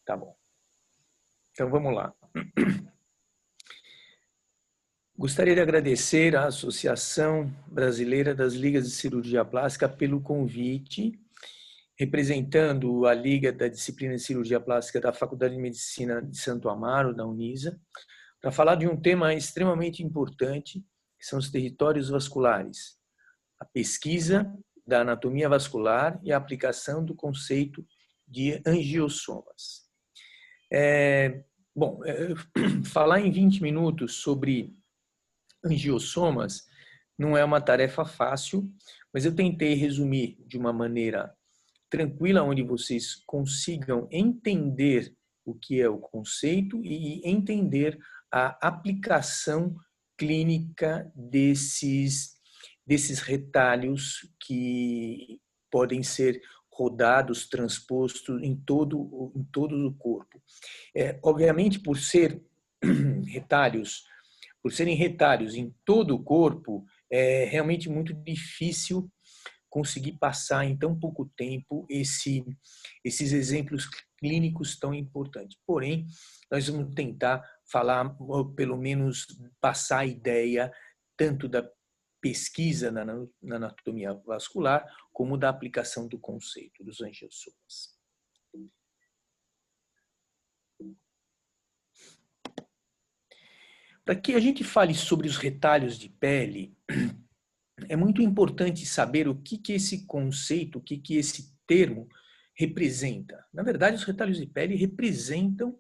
Tá bom. Então, vamos lá. Gostaria de agradecer à Associação Brasileira das Ligas de Cirurgia Plástica pelo convite, representando a Liga da Disciplina de Cirurgia Plástica da Faculdade de Medicina de Santo Amaro, da Unisa, para falar de um tema extremamente importante, que são os territórios vasculares, a pesquisa da anatomia vascular e a aplicação do conceito de angiosomas. Falar em 20 minutos sobre angiosomas não é uma tarefa fácil, mas eu tentei resumir de uma maneira tranquila, onde vocês consigam entender o que é o conceito e entender a aplicação clínica desses retalhos que podem ser rodados, transpostos em todo o corpo. Obviamente, por serem retalhos em todo o corpo, é realmente muito difícil conseguir passar em tão pouco tempo esses exemplos clínicos tão importantes. Porém, nós vamos tentar falar, ou pelo menos passar a ideia tanto da pesquisa na anatomia vascular, como da aplicação do conceito dos angiosomas. Para que a gente fale sobre os retalhos de pele, é muito importante saber o que esse conceito, o que esse termo representa. Na verdade, os retalhos de pele representam,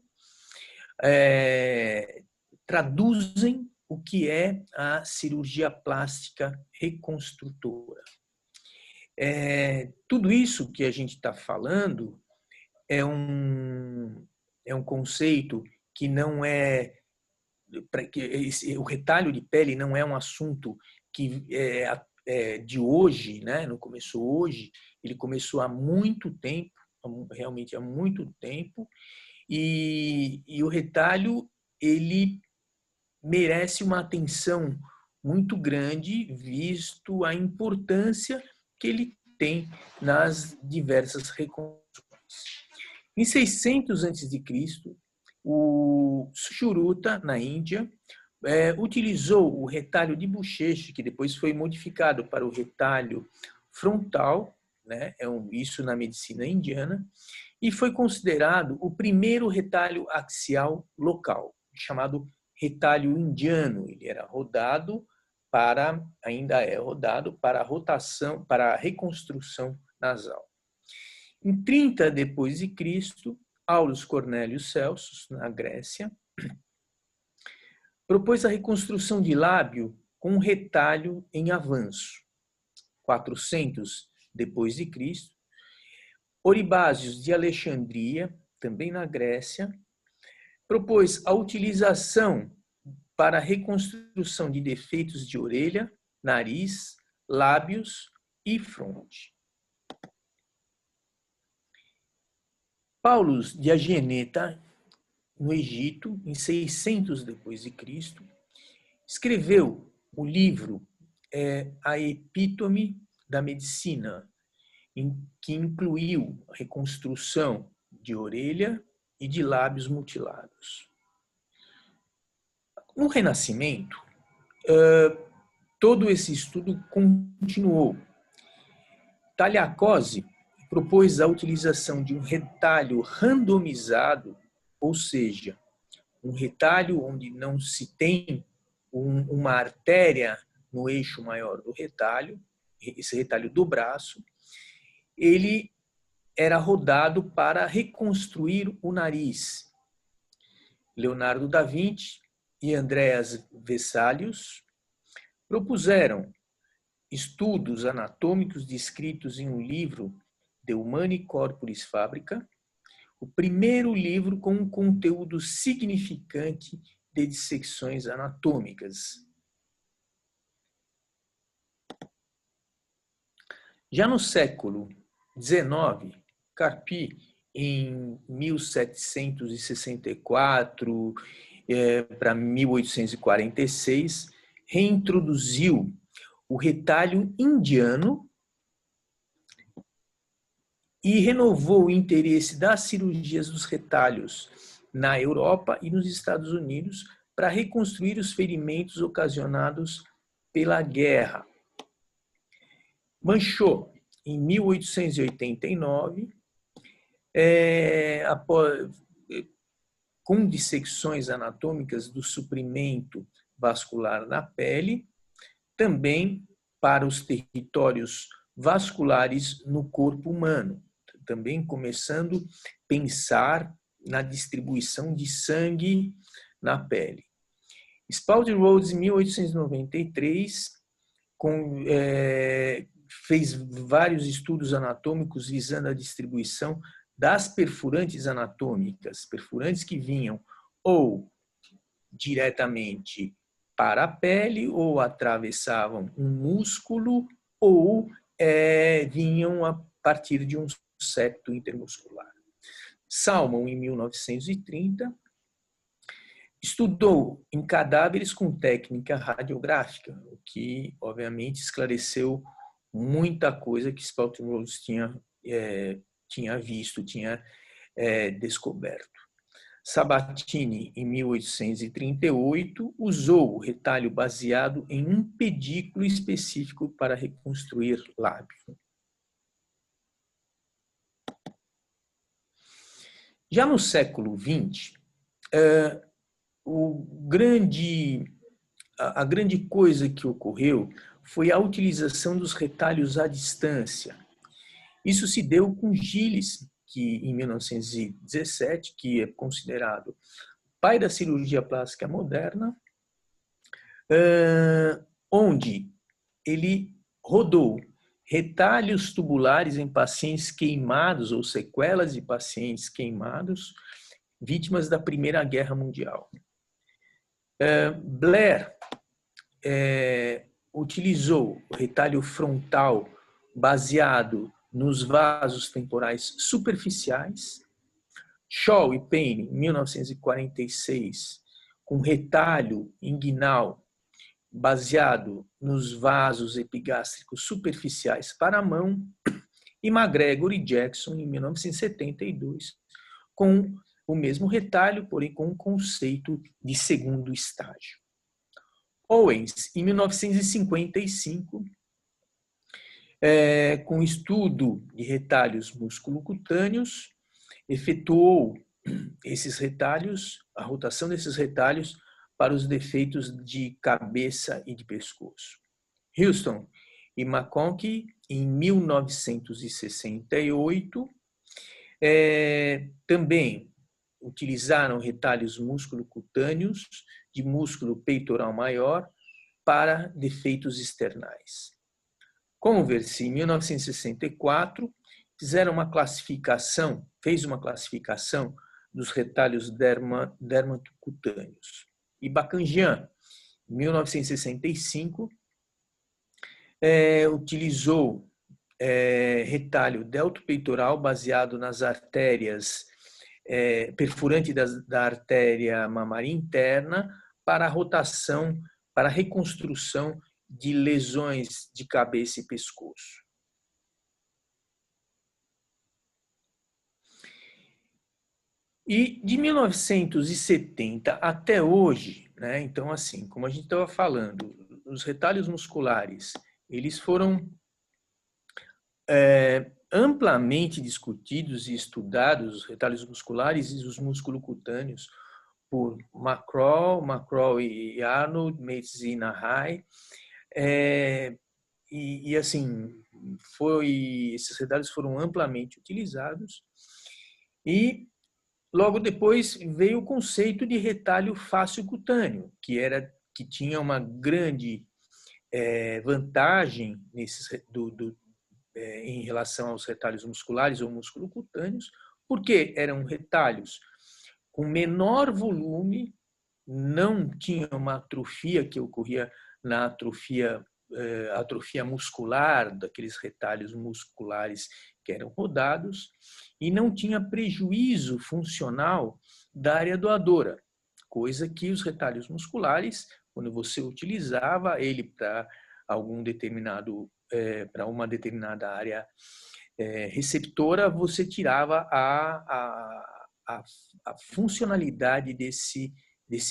traduzem o que é a cirurgia plástica reconstrutora. Tudo isso que a gente está falando é um conceito que não é... o retalho de pele não é um assunto que é de hoje, né? Não começou hoje, ele começou há muito tempo, realmente há muito tempo, e o retalho ele merece uma atenção muito grande, visto a importância que ele tem nas diversas reconstruções. Em 600 a.C., o Sushruta, na Índia, utilizou o retalho de bochecha, que depois foi modificado para o retalho frontal, né? Isso na medicina indiana, e foi considerado o primeiro retalho axial local, chamado retalho indiano. Ele era rodado ainda é rodado para a rotação, para a reconstrução nasal. Em 30 depois de Cristo, Aulus Cornelius Celsus, na Grécia, propôs a reconstrução de lábio com um retalho em avanço. 400 depois de Cristo, Oribásios de Alexandria, também na Grécia, propôs a utilização para a reconstrução de defeitos de orelha, nariz, lábios e fronte. Paulus de Ageneta, no Egito, em 600 depois de Cristo, escreveu o livro A Epítome da Medicina, que incluiu a reconstrução de orelha e de lábios mutilados. No Renascimento, todo esse estudo continuou. Tagliacozzi propôs a utilização de um retalho randomizado, ou seja, um retalho onde não se tem uma artéria no eixo maior do retalho, esse retalho do braço, ele era rodado para reconstruir o nariz. Leonardo da Vinci e Andreas Vesalius propuseram estudos anatômicos descritos em um livro, De Humani Corporis Fabrica, o primeiro livro com um conteúdo significante de dissecções anatômicas. Já no século XIX, Carpi, em 1764 para 1846, reintroduziu o retalho indiano e renovou o interesse das cirurgias dos retalhos na Europa e nos Estados Unidos para reconstruir os ferimentos ocasionados pela guerra. Manchot, em 1889, com dissecções anatômicas do suprimento vascular na pele, também para os territórios vasculares no corpo humano, também começando a pensar na distribuição de sangue na pele. Spalding Rhodes, em 1893, fez vários estudos anatômicos visando a distribuição das perfurantes anatômicas, perfurantes que vinham ou diretamente para a pele, ou atravessavam um músculo, ou vinham a partir de um septo intermuscular. Salmon, em 1930, estudou em cadáveres com técnica radiográfica, o que, obviamente, esclareceu muita coisa que Spalding Rhodes tinha visto, tinha descoberto. Sabatini, em 1838, usou o retalho baseado em um pedículo específico para reconstruir lábio. Já no século XX, a grande coisa que ocorreu foi a utilização dos retalhos à distância. Isso se deu com Gilles, que em 1917, que é considerado pai da cirurgia plástica moderna, onde ele rodou retalhos tubulares em pacientes queimados ou sequelas de pacientes queimados, vítimas da Primeira Guerra Mundial. Blair utilizou o retalho frontal baseado nos vasos temporais superficiais. Shaw e Payne, em 1946, com retalho inguinal baseado nos vasos epigástricos superficiais para a mão. E McGregor e Jackson, em 1972, com o mesmo retalho, porém com um conceito de segundo estágio. Owens, em 1955, com estudo de retalhos musculocutâneos, efetuou esses retalhos, a rotação desses retalhos para os defeitos de cabeça e de pescoço. Houston e McConkie, em 1968, também utilizaram retalhos musculocutâneos de músculo peitoral maior para defeitos externais. Converse, em 1964, fez uma classificação dos retalhos dermatocutâneos. E Bacanjian, em 1965, utilizou retalho deltopeitoral baseado nas artérias perfurante da artéria mamária interna para a rotação, para a reconstrução de lesões de cabeça e pescoço. E de 1970 até hoje, né, então assim, como a gente estava falando, os retalhos musculares, eles foram amplamente discutidos e estudados, os retalhos musculares e os musculocutâneos, por McCraw e Arnold, Mates e Nahai. E assim, esses retalhos foram amplamente utilizados. E logo depois veio o conceito de retalho fasciocutâneo, que tinha uma grande vantagem em relação aos retalhos musculares ou musculocutâneos, porque eram retalhos com menor volume, não tinha uma atrofia que ocorria na atrofia muscular, daqueles retalhos musculares que eram rodados, e não tinha prejuízo funcional da área doadora, coisa que os retalhos musculares, quando você utilizava ele para algum determinado para uma determinada área receptora, você tirava a funcionalidade desse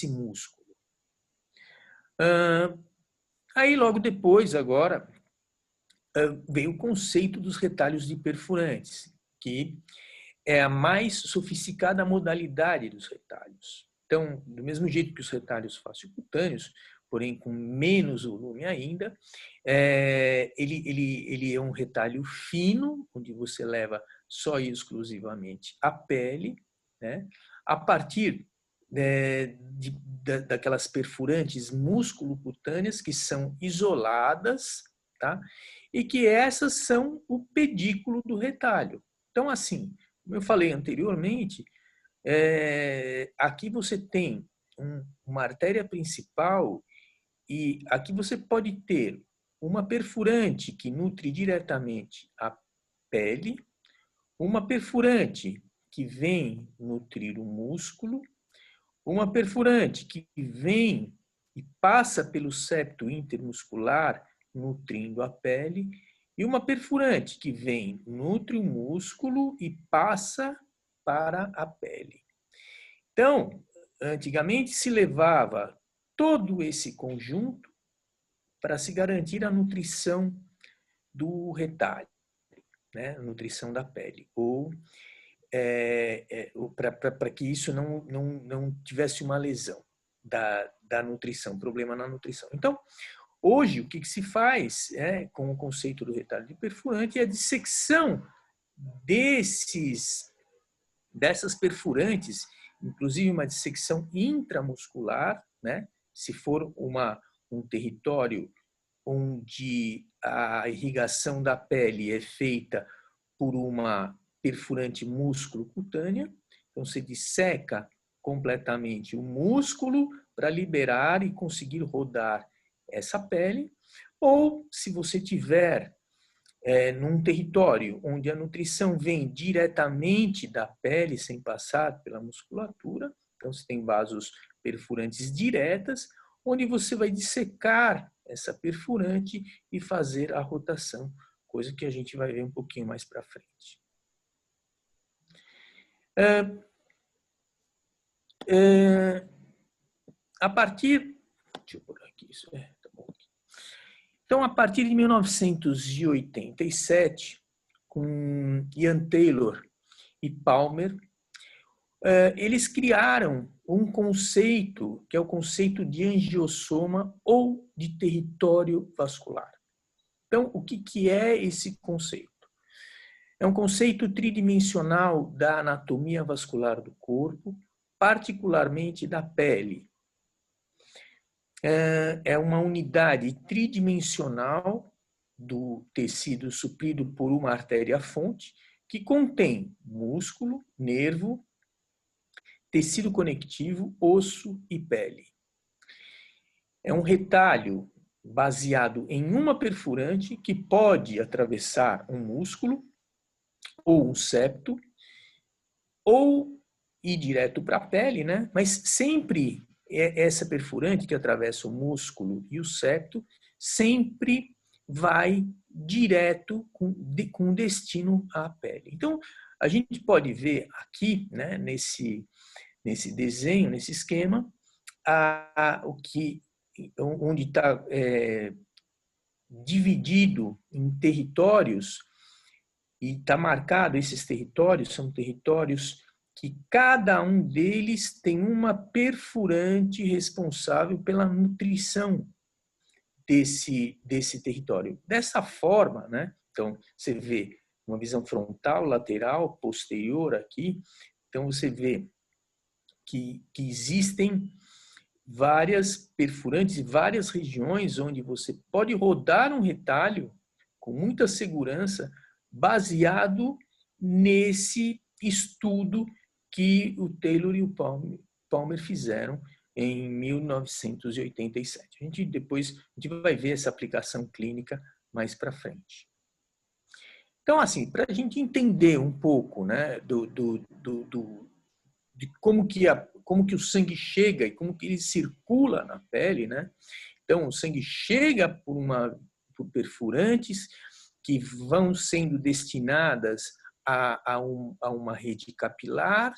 músculo. Aí, logo depois, agora, veio o conceito dos retalhos de perfurantes, que é a mais sofisticada modalidade dos retalhos. Então, do mesmo jeito que os retalhos fasciocutâneos, porém com menos volume ainda, ele é um retalho fino, onde você leva só e exclusivamente a pele, né? A partir daquelas perfurantes musculocutâneas que são isoladas, tá? E que essas são o pedículo do retalho. Então, assim, como eu falei anteriormente, aqui você tem uma artéria principal e aqui você pode ter uma perfurante que nutre diretamente a pele, uma perfurante que vem nutrir o músculo, uma perfurante que vem e passa pelo septo intermuscular, nutrindo a pele, e uma perfurante que vem, nutre o músculo e passa para a pele. Então, antigamente se levava todo esse conjunto para se garantir a nutrição do retalho, né? A nutrição da pele, ou para que isso não tivesse uma lesão da nutrição, problema na nutrição. Então, hoje, o que se faz com o conceito do retalho de perfurante é a dissecção dessas perfurantes, inclusive uma dissecção intramuscular, né? Se for um território onde a irrigação da pele é feita por uma perfurante músculo-cutânea, então você disseca completamente o músculo para liberar e conseguir rodar essa pele, ou se você tiver num território onde a nutrição vem diretamente da pele, sem passar pela musculatura, então você tem vasos perfurantes diretas, onde você vai dissecar essa perfurante e fazer a rotação, coisa que a gente vai ver um pouquinho mais para frente. A partir... Deixa eu pôr aqui isso. Tá bom aqui. Então, a partir de 1987, com Ian Taylor e Palmer, eles criaram um conceito, que é o conceito de angiossoma ou de território vascular. Então, o que é esse conceito? É um conceito tridimensional da anatomia vascular do corpo, particularmente da pele. É uma unidade tridimensional do tecido suprido por uma artéria-fonte que contém músculo, nervo, tecido conectivo, osso e pele. É um retalho baseado em uma perfurante que pode atravessar um músculo ou um septo ou ir direto para a pele, né? Mas sempre essa perfurante que atravessa o músculo e o septo sempre vai direto com destino à pele. Então, a gente pode ver aqui, né, nesse desenho, nesse esquema, onde está dividido em territórios e está marcado, esses territórios são territórios que cada um deles tem uma perfurante responsável pela nutrição desse território. Dessa forma, né? Então, você vê uma visão frontal, lateral, posterior aqui. Então, você vê que existem várias perfurantes e várias regiões onde você pode rodar um retalho com muita segurança, baseado nesse estudo que o Taylor e o Palmer fizeram em 1987. Depois a gente vai ver essa aplicação clínica mais para frente. Então, assim, para a gente entender um pouco, né, de como que o sangue chega e como que ele circula na pele, né? Então, o sangue chega por perfurantes que vão sendo destinadas a uma rede capilar,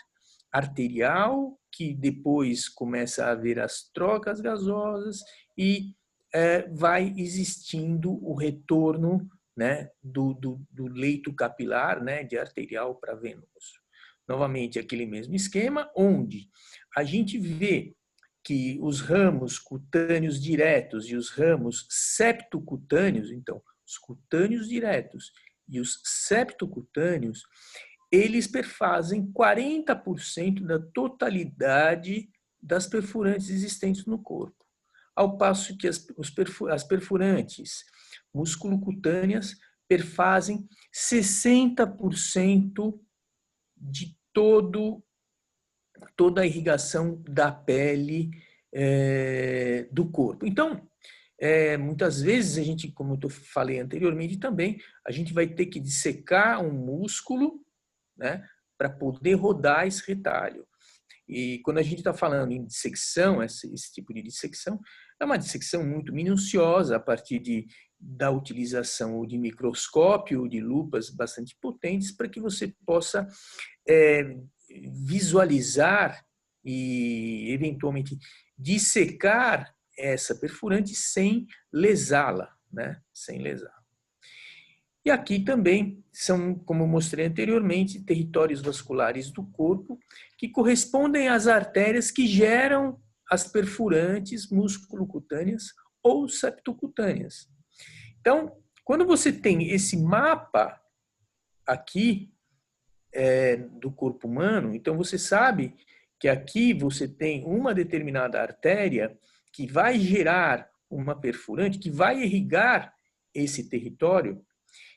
arterial, que depois começa a haver as trocas gasosas e vai existindo o retorno, né, do leito capilar, né, de arterial para venoso. Novamente, aquele mesmo esquema, onde a gente vê que os ramos cutâneos diretos e os ramos septocutâneos, então, os cutâneos diretos e os septocutâneos, eles perfazem 40% da totalidade das perfurantes existentes no corpo. Ao passo que as perfurantes musculocutâneas perfazem 60% de toda a irrigação da pele do corpo. Então, muitas vezes a gente, como eu falei anteriormente também, a gente vai ter que dissecar um músculo, né, para poder rodar esse retalho. E quando a gente está falando em dissecção, esse tipo de dissecção, é uma dissecção muito minuciosa a partir da utilização de microscópio ou de lupas bastante potentes para que você possa visualizar e, eventualmente, dissecar essa perfurante sem lesá-la, né? Sem lesá-la. E aqui também são, como eu mostrei anteriormente, territórios vasculares do corpo que correspondem às artérias que geram as perfurantes musculocutâneas ou septocutâneas. Então, quando você tem esse mapa aqui do corpo humano, então você sabe que aqui você tem uma determinada artéria que vai gerar uma perfurante, que vai irrigar esse território.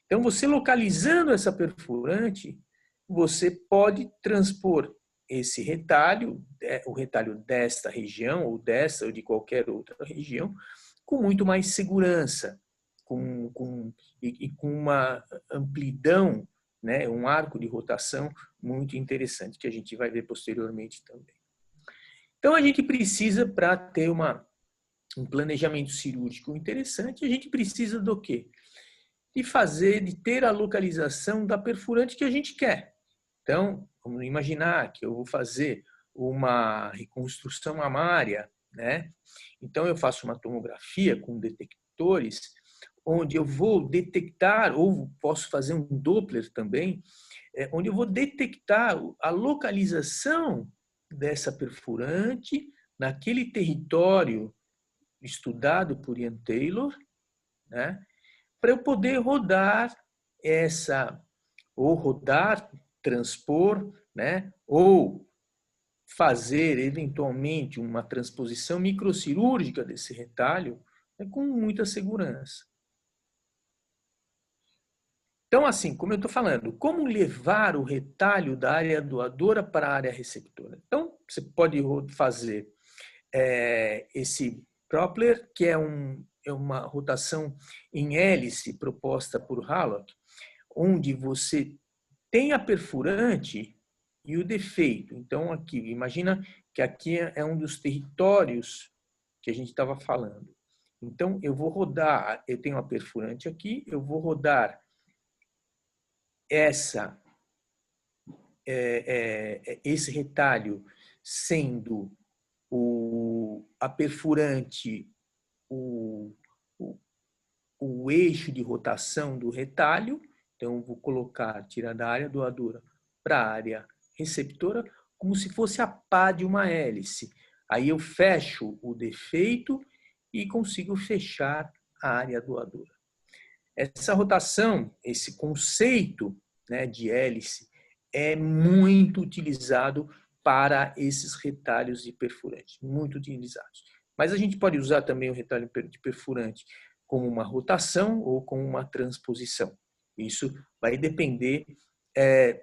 Então, você localizando essa perfurante, você pode transpor esse retalho, o retalho desta região, ou desta, ou de qualquer outra região, com muito mais segurança, com uma amplidão, né, um arco de rotação muito interessante, que a gente vai ver posteriormente também. Então, a gente precisa, para ter um planejamento cirúrgico interessante, a gente precisa do quê? De ter a localização da perfurante que a gente quer. Então, vamos imaginar que eu vou fazer uma reconstrução mamária, né? Então, eu faço uma tomografia com detectores, onde eu vou detectar, ou posso fazer um Doppler também, onde eu vou detectar a localização dessa perfurante naquele território estudado por Ian Taylor, né? Para eu poder rodar transpor, né? Ou fazer eventualmente uma transposição microcirúrgica desse retalho, né, com muita segurança. Então, assim, como eu estou falando, como levar o retalho da área doadora para a área receptora? Então, você pode fazer esse Propler, que é uma rotação em hélice proposta por Hallock, onde você tem a perfurante e o defeito. Então, aqui, imagina que aqui é um dos territórios que a gente estava falando. Então, eu vou rodar, eu tenho a perfurante aqui, eu vou rodar esse retalho sendo a perfurante o eixo de rotação do retalho. Então, eu vou tirar da área doadora para a área receptora, como se fosse a pá de uma hélice. Aí eu fecho o defeito e consigo fechar a área doadora. Essa rotação, esse conceito, né, de hélice, é muito utilizado para esses retalhos de perfurante, muito utilizados. Mas a gente pode usar também o retalho de perfurante como uma rotação ou como uma transposição. Isso vai depender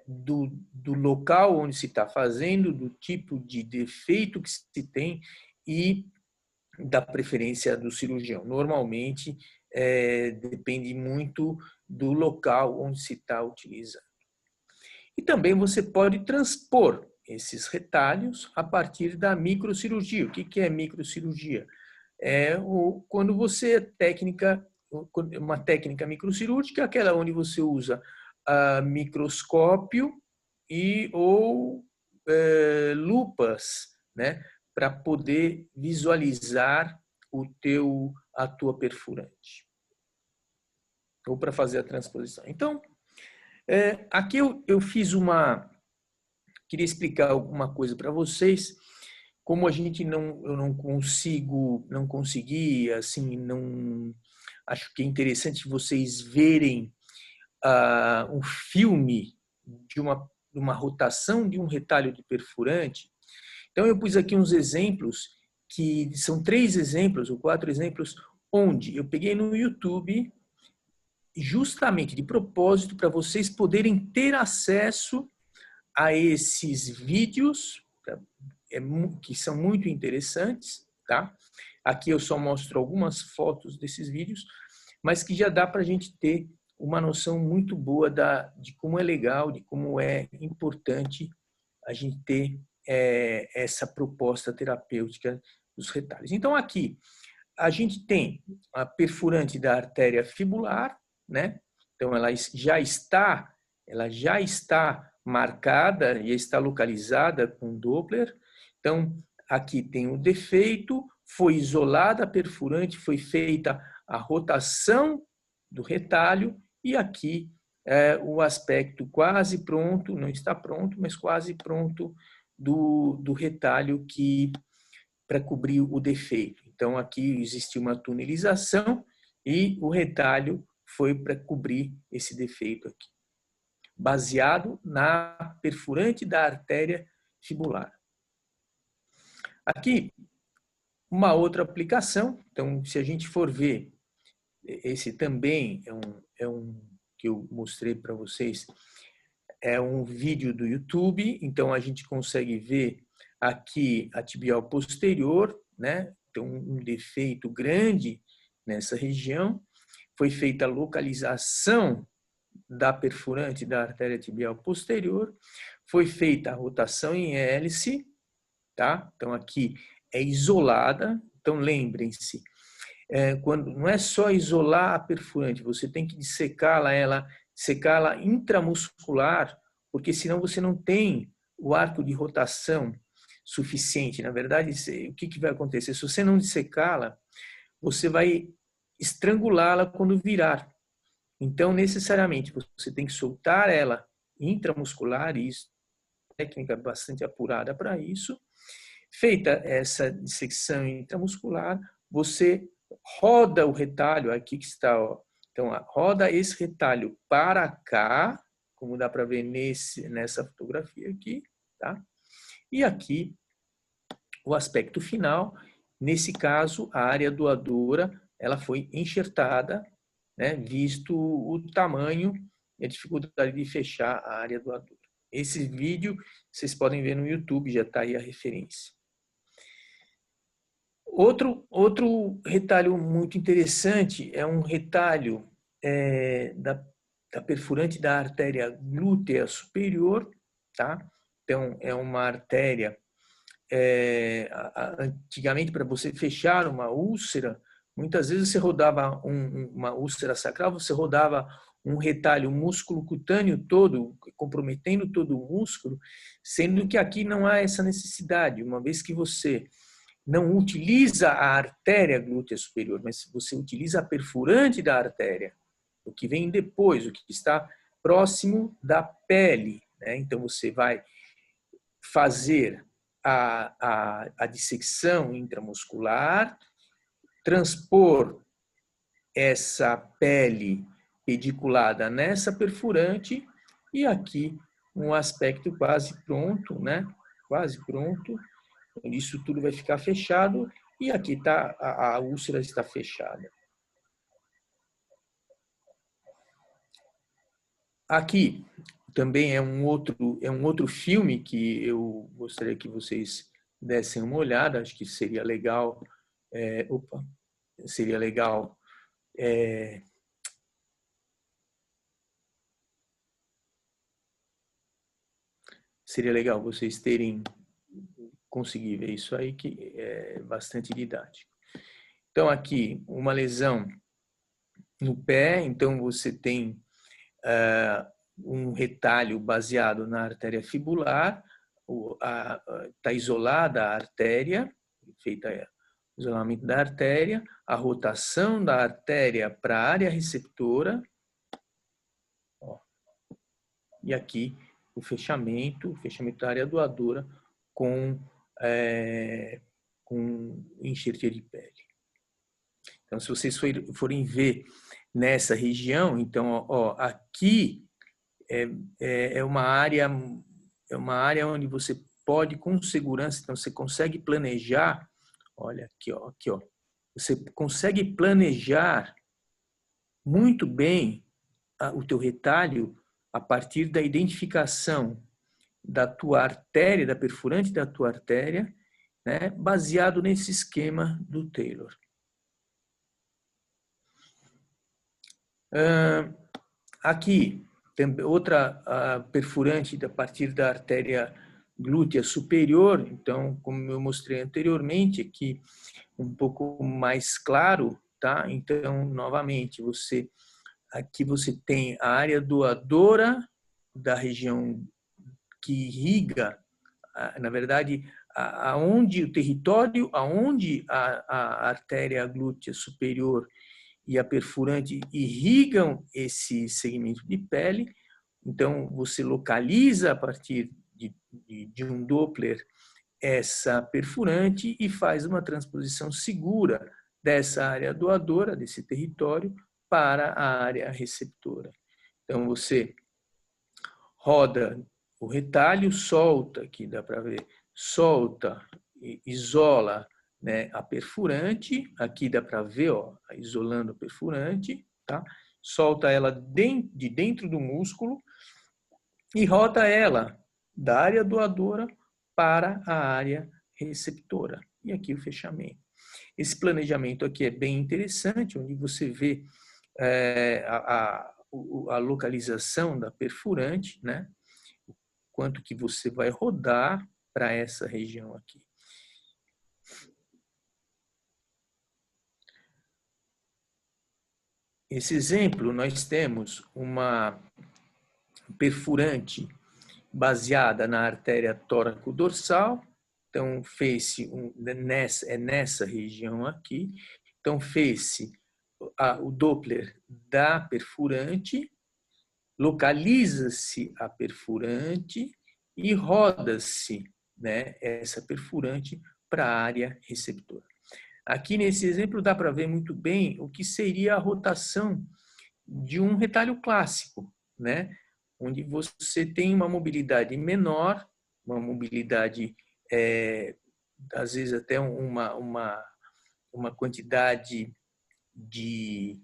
do local onde se está fazendo, do tipo de defeito que se tem e da preferência do cirurgião. Normalmente, depende muito do local onde se está utilizando. E também você pode transpor esses retalhos a partir da microcirurgia. O que é microcirurgia? Quando você, técnica uma técnica microcirúrgica, aquela onde você usa microscópio ou lupas, né, para poder visualizar a tua perfurante ou para fazer a transposição. Então, aqui eu fiz queria explicar alguma coisa para vocês. Como eu não consegui, assim, acho que é interessante vocês verem um filme de uma rotação de um retalho de perfurante. Então, eu pus aqui uns exemplos, que são 3 exemplos ou 4 exemplos, onde eu peguei no YouTube, justamente de propósito, para vocês poderem ter acesso a esses vídeos, que são muito interessantes, tá? Aqui eu só mostro algumas fotos desses vídeos, mas que já dá para a gente ter uma noção muito boa de como é legal, de como é importante a gente ter essa proposta terapêutica dos retalhos. Então, aqui, a gente tem a perfurante da artéria fibular, né? Então, ela já está marcada e está localizada com Doppler. Então, aqui tem o defeito, foi isolada a perfurante, foi feita a rotação do retalho e aqui o aspecto quase pronto, não está pronto, mas quase pronto do retalho para cobrir o defeito. Então, aqui existe uma tunelização e o retalho foi para cobrir esse defeito aqui, baseado na perfurante da artéria fibular. Aqui, uma outra aplicação. Então, se a gente for ver, esse também é um que eu mostrei para vocês, é um vídeo do YouTube. Então, a gente consegue ver aqui a tibial posterior, né? Então, um defeito grande nessa região. Foi feita a localização da perfurante da artéria tibial posterior, foi feita a rotação em hélice, tá? Então aqui é isolada. Então lembrem-se, quando não é só isolar a perfurante, você tem que dissecá-la intramuscular, porque senão você não tem o arco de rotação suficiente. Na verdade, o que vai acontecer? Se você não dissecá-la, você vai estrangulá-la quando virar. Então, necessariamente, você tem que soltar ela intramuscular, e isso é uma técnica bastante apurada para isso. Feita essa dissecção intramuscular, você roda o retalho, aqui que está, ó. Então, roda esse retalho para cá, como dá para ver nessa fotografia aqui, tá? E aqui, o aspecto final, nesse caso, a área doadora, ela foi enxertada, né, visto o tamanho e a dificuldade de fechar a área doadora. Esse vídeo vocês podem ver no YouTube, já está aí a referência. Outro retalho muito interessante é um retalho da perfurante da artéria glútea superior, tá? Então, é uma artéria, antigamente, para você fechar uma úlcera, muitas vezes você rodava uma úlcera sacral, você rodava um retalho, um músculo cutâneo todo, comprometendo todo o músculo, sendo que aqui não há essa necessidade, uma vez que você não utiliza a artéria glútea superior, mas você utiliza a perfurante da artéria, o que vem depois, o que está próximo da pele, né? Então você vai fazer a dissecção intramuscular, transpor essa pele pediculada nessa perfurante e aqui um aspecto quase pronto, né? Quase pronto. Isso tudo vai ficar fechado e aqui tá a úlcera está fechada. Aqui também é um outro filme que eu gostaria que vocês dessem uma olhada. Acho que seria legal. Seria legal. Seria legal vocês conseguir ver isso aí, que é bastante didático. Então, aqui, uma lesão no pé, então você tem um retalho baseado na artéria fibular, está isolada a artéria, feita o isolamento da artéria, a rotação da artéria para a área receptora, ó, e aqui o fechamento da área doadora com enxertia de pele. Então, se vocês forem ver nessa região, então, ó, aqui é uma área onde você pode com segurança, então você consegue planejar, olha aqui, ó, você consegue planejar muito bem o teu retalho a partir da identificação da tua artéria, da perfurante da tua artéria, né, baseado nesse esquema do Taylor. Aqui, outra perfurante a partir da artéria glútea superior, então, como eu mostrei anteriormente, aqui um pouco mais claro, tá? Então, novamente, aqui você tem a área doadora da região que irriga, na verdade, aonde o território, aonde a artéria glútea superior e a perfurante irrigam esse segmento de pele. Então, você localiza a partir de um Doppler essa perfurante e faz uma transposição segura dessa área doadora, desse território, para a área receptora. Então, você roda o retalho, solta, aqui dá para ver, solta, isola, né, a perfurante, aqui dá para ver, ó, isolando a perfurante, tá? Solta ela de dentro do músculo e roda ela da área doadora para a área receptora. E aqui o fechamento. Esse planejamento aqui é bem interessante, onde você vê a localização da perfurante, né? Quanto que você vai rodar para essa região aqui. Esse exemplo, nós temos uma perfurante baseada na artéria tóraco-dorsal, então fez-se nessa região aqui, então fez-se o Doppler da perfurante, localiza-se a perfurante e roda-se, né, essa perfurante para a área receptora. Aqui nesse exemplo dá para ver muito bem o que seria a rotação de um retalho clássico, né, onde você tem uma mobilidade menor, uma mobilidade, às vezes até uma quantidade de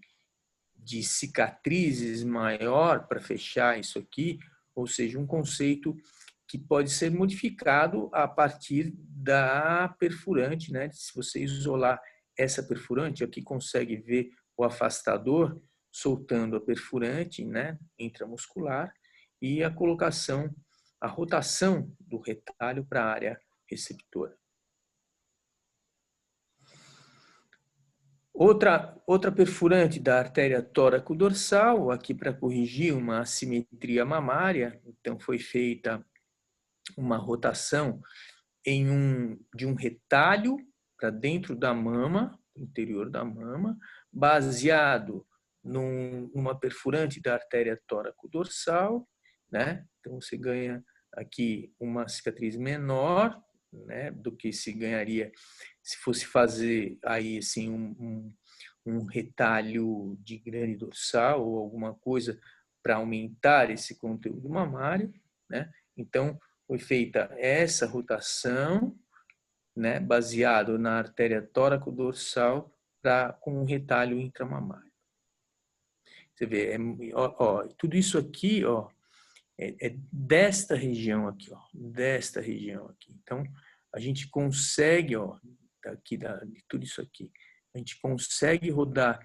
cicatrizes maior para fechar isso aqui, ou seja, um conceito que pode ser modificado a partir da perfurante, né? Se você isolar essa perfurante, aqui consegue ver o afastador soltando a perfurante, né, intramuscular, e a colocação, a rotação do retalho para a área receptora. Outra perfurante da artéria tóraco-dorsal, aqui para corrigir uma assimetria mamária, então foi feita uma rotação de um retalho para dentro da mama, interior da mama, baseado numa perfurante da artéria tóraco-dorsal, né? Então você ganha aqui uma cicatriz menor, né, do que se ganharia se fosse fazer aí assim um retalho de grande dorsal ou alguma coisa para aumentar esse conteúdo mamário, né? Então foi feita essa rotação, né, baseado na artéria tóraco-dorsal com um retalho intramamário. Você vê, tudo isso aqui, ó, é desta região aqui, ó, desta região aqui. Então, a gente consegue, ó, de tudo isso aqui, a gente consegue rodar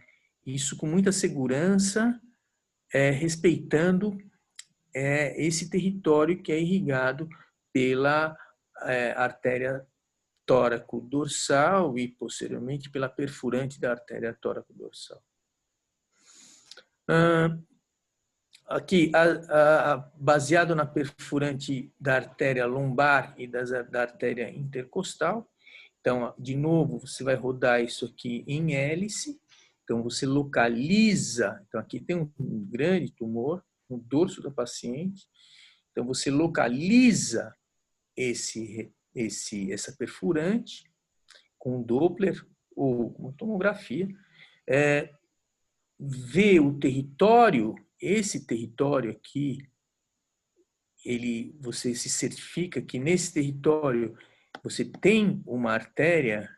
isso com muita segurança, respeitando esse território que é irrigado pela artéria tóraco-dorsal e, posteriormente, pela perfurante da artéria tóraco-dorsal. Aqui, baseado na perfurante da artéria lombar e da artéria intercostal. Então, de novo, você vai rodar isso aqui em hélice. Então, você localiza. Então, aqui tem um grande tumor no dorso do paciente. Então, você localiza essa perfurante com um Doppler ou uma tomografia. Vê o território, esse território aqui, você se certifica que nesse território você tem uma artéria,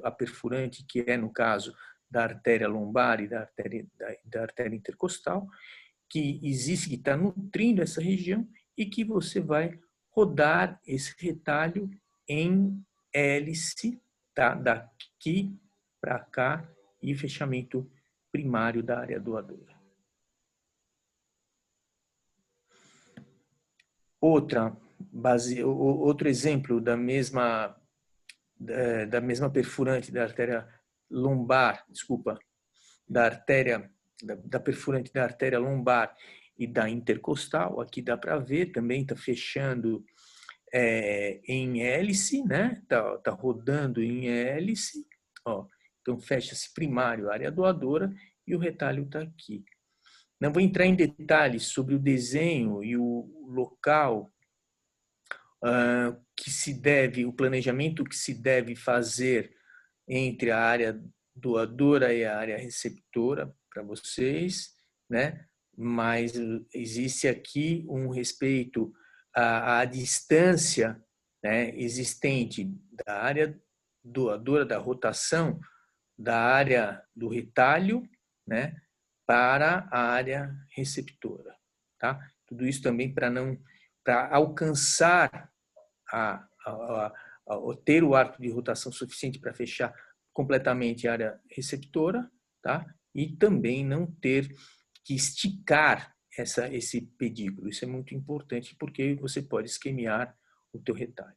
a perfurante, que é, no caso, da artéria lombar e da artéria intercostal, que existe, que está nutrindo essa região e que você vai rodar esse retalho em hélice, tá? Daqui para cá, e fechamento primário da área doadora. Outro exemplo da mesma perfurante da artéria lombar, da perfurante da artéria lombar e da intercostal. Aqui dá para ver, também está fechando em hélice, né? Tá rodando em hélice, ó. Então fecha-se primário, área doadora, e o retalho está aqui. Não vou entrar em detalhes sobre o desenho e o local o planejamento que se deve fazer entre a área doadora e a área receptora para vocês, né? Mas existe aqui um respeito à distância, né, existente da área doadora, da rotação da área do retalho, né, para a área receptora, tá? Tudo isso também para alcançar ter o arco de rotação suficiente para fechar completamente a área receptora, tá? E também não ter que esticar esse pedículo. Isso é muito importante porque você pode isquemiar o teu retalho.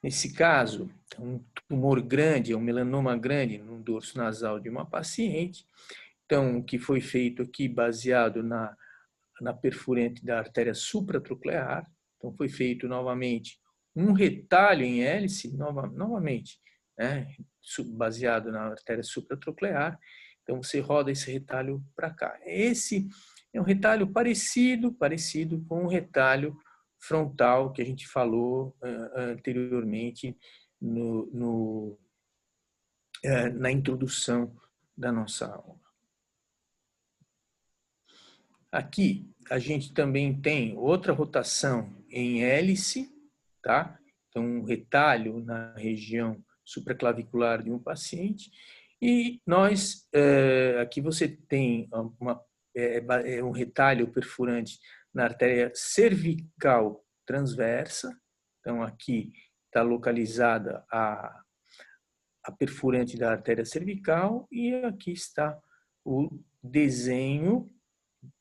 Nesse caso, um tumor grande, um melanoma grande no dorso nasal de uma paciente. Então, o que foi feito aqui, baseado na perfurante da artéria supratroclear. Então, foi feito novamente um retalho em hélice, novamente, né, baseado na artéria supratroclear. Então, você roda esse retalho para cá. Esse é um retalho parecido com o retalho frontal que a gente falou anteriormente na introdução da nossa aula. Aqui a gente também tem outra rotação em hélice, tá? Então, um retalho na região supraclavicular de um paciente. E aqui você tem um retalho perfurante na artéria cervical transversa. Então, aqui está localizada a perfurante da artéria cervical e aqui está o desenho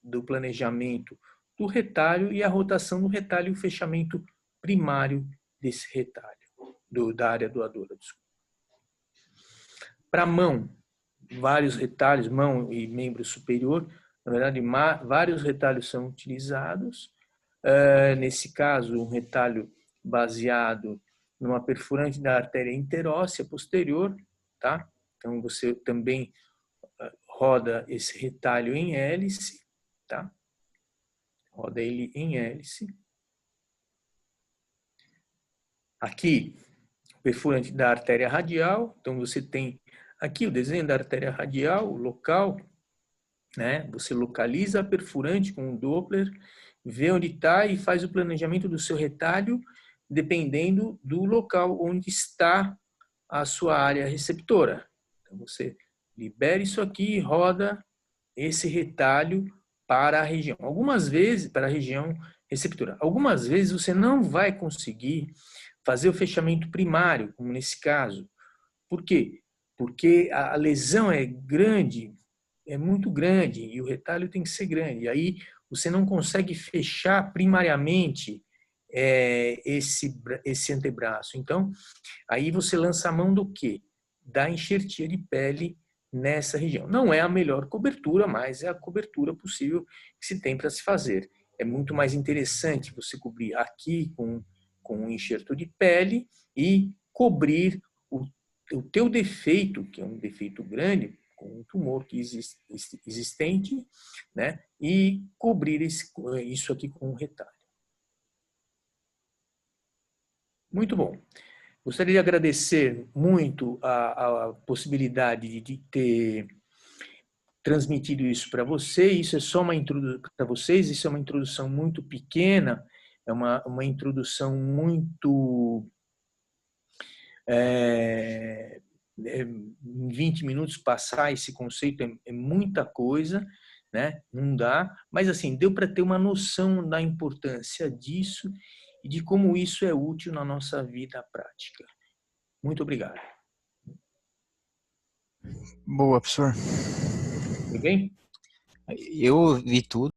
do planejamento do retalho e a rotação do retalho e o fechamento primário desse retalho, da área doadora. Para mão, vários retalhos, mão e membro superior, na verdade, vários retalhos são utilizados. Nesse caso, um retalho baseado numa perfurante da artéria interóssea posterior, tá? Então, você também roda esse retalho em hélice, tá? Roda ele em hélice. Aqui, perfurante da artéria radial. Então, você tem aqui o desenho da artéria radial, o local, né? Você localiza a perfurante com um Doppler, vê onde está e faz o planejamento do seu retalho, dependendo do local onde está a sua área receptora. Então, você libera isso aqui e roda esse retalho para a região. Algumas vezes, para a região receptora. Algumas vezes você não vai conseguir fazer o fechamento primário, como nesse caso. Por quê? Porque a lesão é grande, é muito grande, e o retalho tem que ser grande. E aí você não consegue fechar primariamente esse antebraço. Então, aí você lança a mão do quê? Da enxertia de pele nessa região. Não é a melhor cobertura, mas é a cobertura possível que se tem para se fazer. É muito mais interessante você cobrir aqui com um enxerto de pele e cobrir o teu defeito, que é um defeito grande, com um tumor que existente, né? E cobrir isso aqui com um retalho. Muito bom. Gostaria de agradecer muito a possibilidade de ter transmitido isso para você. Isso é só uma introdução para vocês, isso é uma introdução muito pequena, é uma introdução muito em 20 minutos passar esse conceito é muita coisa, né? Não dá, mas assim, deu para ter uma noção da importância disso e de como isso é útil na nossa vida prática. Muito obrigado. Boa, professor. Tudo bem? Eu vi tudo.